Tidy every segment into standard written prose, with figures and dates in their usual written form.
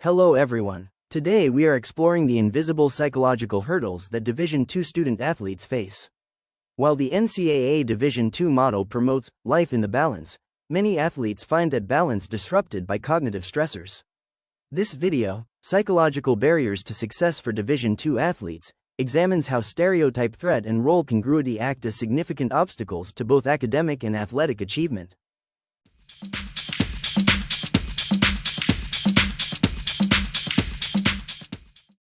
Hello everyone. Today we are exploring the invisible psychological hurdles that Division II student athletes face. While the NCAA Division II model promotes life in the balance, many athletes find that balance disrupted by cognitive stressors. This video, Psychological Barriers to Success for Division II Athletes, examines how stereotype threat and role congruity act as significant obstacles to both academic and athletic achievement.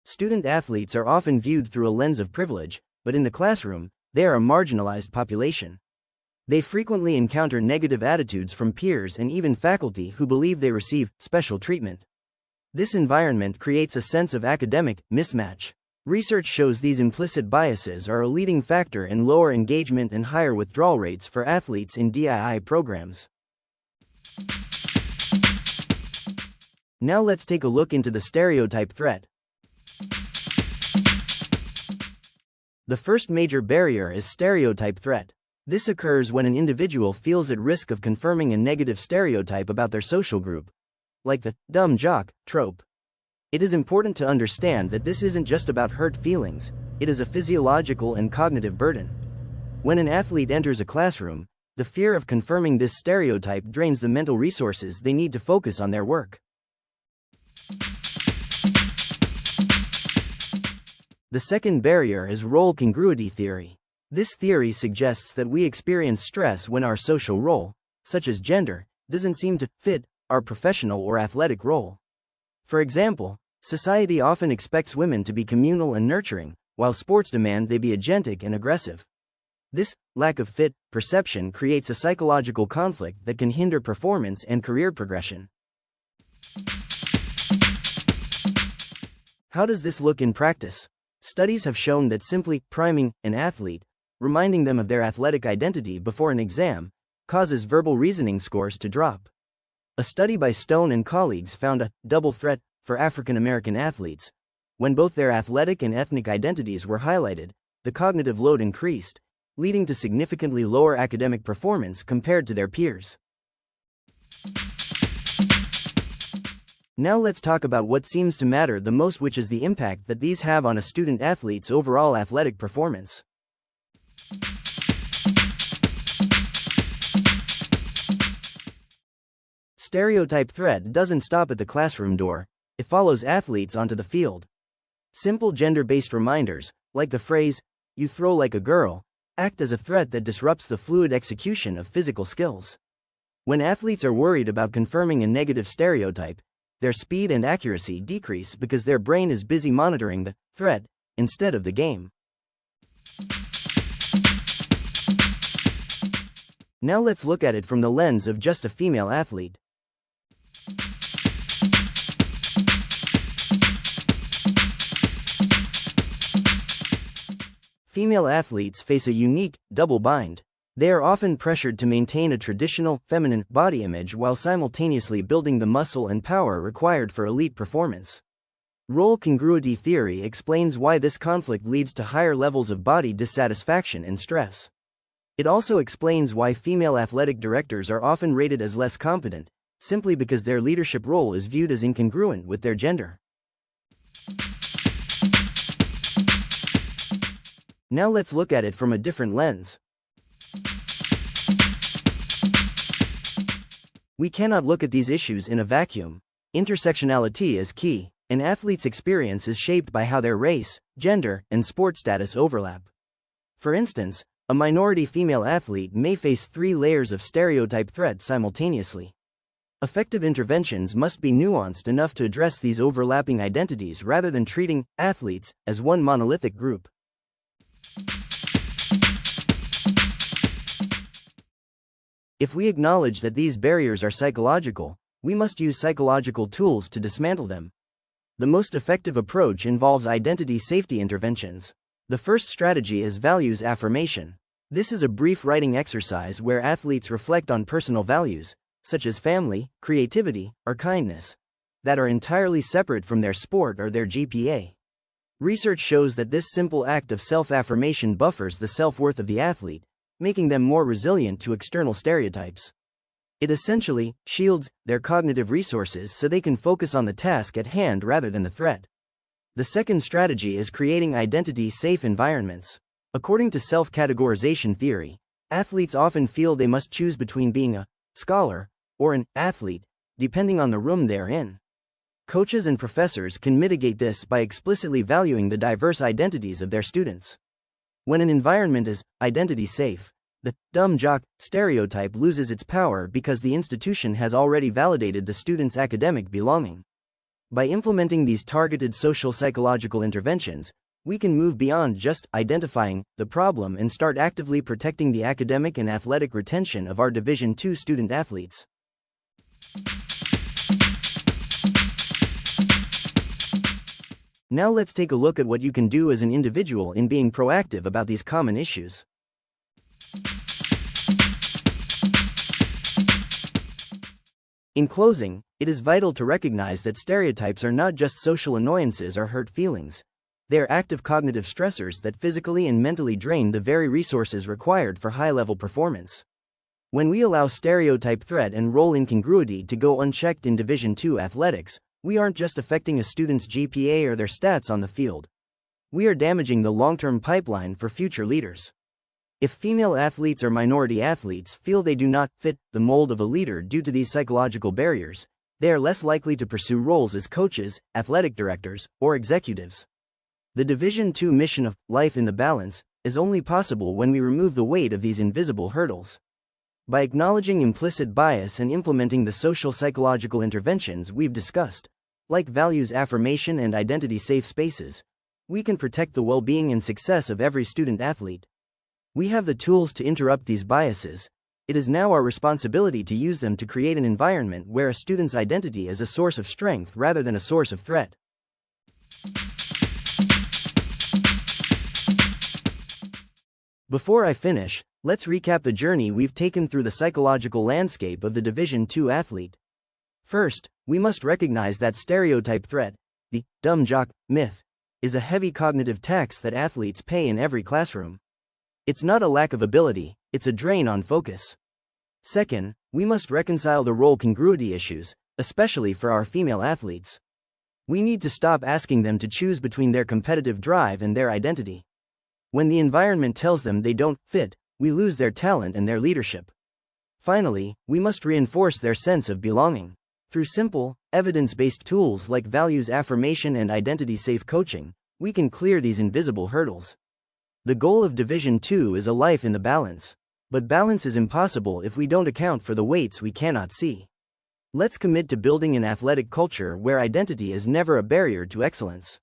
Student athletes are often viewed through a lens of privilege, but in the classroom, they are a marginalized population. They frequently encounter negative attitudes from peers and even faculty who believe they receive special treatment. This environment creates a sense of academic mismatch. Research shows these implicit biases are a leading factor in lower engagement and higher withdrawal rates for athletes in DII programs. Now let's take a look into the stereotype threat. The first major barrier is stereotype threat. This occurs when an individual feels at risk of confirming a negative stereotype about their social group, like the dumb jock trope. It is important to understand that this isn't just about hurt feelings, it is a physiological and cognitive burden. When an athlete enters a classroom, the fear of confirming this stereotype drains the mental resources they need to focus on their work. The second barrier is role congruity theory. This theory suggests that we experience stress when our social role, such as gender, doesn't seem to fit our professional or athletic role. For example, society often expects women to be communal and nurturing, while sports demand they be agentic and aggressive. This lack of fit perception creates a psychological conflict that can hinder performance and career progression. How does this look in practice? Studies have shown that simply priming an athlete, reminding them of their athletic identity before an exam, causes verbal reasoning scores to drop. A study by Stone and colleagues found a double threat for African American athletes. When both their athletic and ethnic identities were highlighted, the cognitive load increased, leading to significantly lower academic performance compared to their peers. Now let's talk about what seems to matter the most, which is the impact that these have on a student athlete's overall athletic performance. Stereotype threat doesn't stop at the classroom door, it follows athletes onto the field. Simple gender-based reminders, like the phrase, "you throw like a girl," act as a threat that disrupts the fluid execution of physical skills. When athletes are worried about confirming a negative stereotype, their speed and accuracy decrease because their brain is busy monitoring the threat instead of the game. Now let's look at it from the lens of just a female athlete. Female athletes face a unique double bind. They are often pressured to maintain a traditional feminine body image while simultaneously building the muscle and power required for elite performance. Role congruity theory explains why this conflict leads to higher levels of body dissatisfaction and stress. It also explains why female athletic directors are often rated as less competent, simply because their leadership role is viewed as incongruent with their gender. Now let's look at it from a different lens. We cannot look at these issues in a vacuum. Intersectionality is key. An athlete's experience is shaped by how their race, gender, and sport status overlap. For instance, a minority female athlete may face 3 layers of stereotype threat simultaneously. Effective interventions must be nuanced enough to address these overlapping identities rather than treating athletes as one monolithic group. If we acknowledge that these barriers are psychological, we must use psychological tools to dismantle them. The most effective approach involves identity safety interventions. The first strategy is values affirmation. This is a brief writing exercise where athletes reflect on personal values, such as family, creativity, or kindness, that are entirely separate from their sport or their GPA. Research shows that this simple act of self-affirmation buffers the self-worth of the athlete, making them more resilient to external stereotypes. It essentially shields their cognitive resources so they can focus on the task at hand rather than the threat. The second strategy is creating identity-safe environments. According to self-categorization theory, athletes often feel they must choose between being a scholar or an athlete, depending on the room they're in. Coaches and professors can mitigate this by explicitly valuing the diverse identities of their students. When an environment is identity-safe, the dumb jock stereotype loses its power because the institution has already validated the student's academic belonging. By implementing these targeted social psychological interventions, we can move beyond just identifying the problem and start actively protecting the academic and athletic retention of our Division II student athletes. Now let's take a look at what you can do as an individual in being proactive about these common issues. In closing, it is vital to recognize that stereotypes are not just social annoyances or hurt feelings. They are active cognitive stressors that physically and mentally drain the very resources required for high-level performance. When we allow stereotype threat and role incongruity to go unchecked in Division II athletics, we aren't just affecting a student's GPA or their stats on the field. We are damaging the long-term pipeline for future leaders. If female athletes or minority athletes feel they do not fit the mold of a leader due to these psychological barriers, they are less likely to pursue roles as coaches, athletic directors, or executives. The Division II mission of life in the balance is only possible when we remove the weight of these invisible hurdles. By acknowledging implicit bias and implementing the social psychological interventions we've discussed, like values affirmation and identity-safe spaces, we can protect the well-being and success of every student athlete. We have the tools to interrupt these biases. It is now our responsibility to use them to create an environment where a student's identity is a source of strength rather than a source of threat. Before I finish, let's recap the journey we've taken through the psychological landscape of the Division II athlete. First, we must recognize that stereotype threat, the dumb jock myth, is a heavy cognitive tax that athletes pay in every classroom. It's not a lack of ability, it's a drain on focus. Second, we must reconcile the role congruity issues, especially for our female athletes. We need to stop asking them to choose between their competitive drive and their identity. When the environment tells them they don't fit, we lose their talent and their leadership. Finally, we must reinforce their sense of belonging. Through simple, evidence-based tools like values affirmation and identity-safe coaching, we can clear these invisible hurdles. The goal of Division II is a life in the balance. But balance is impossible if we don't account for the weights we cannot see. Let's commit to building an athletic culture where identity is never a barrier to excellence.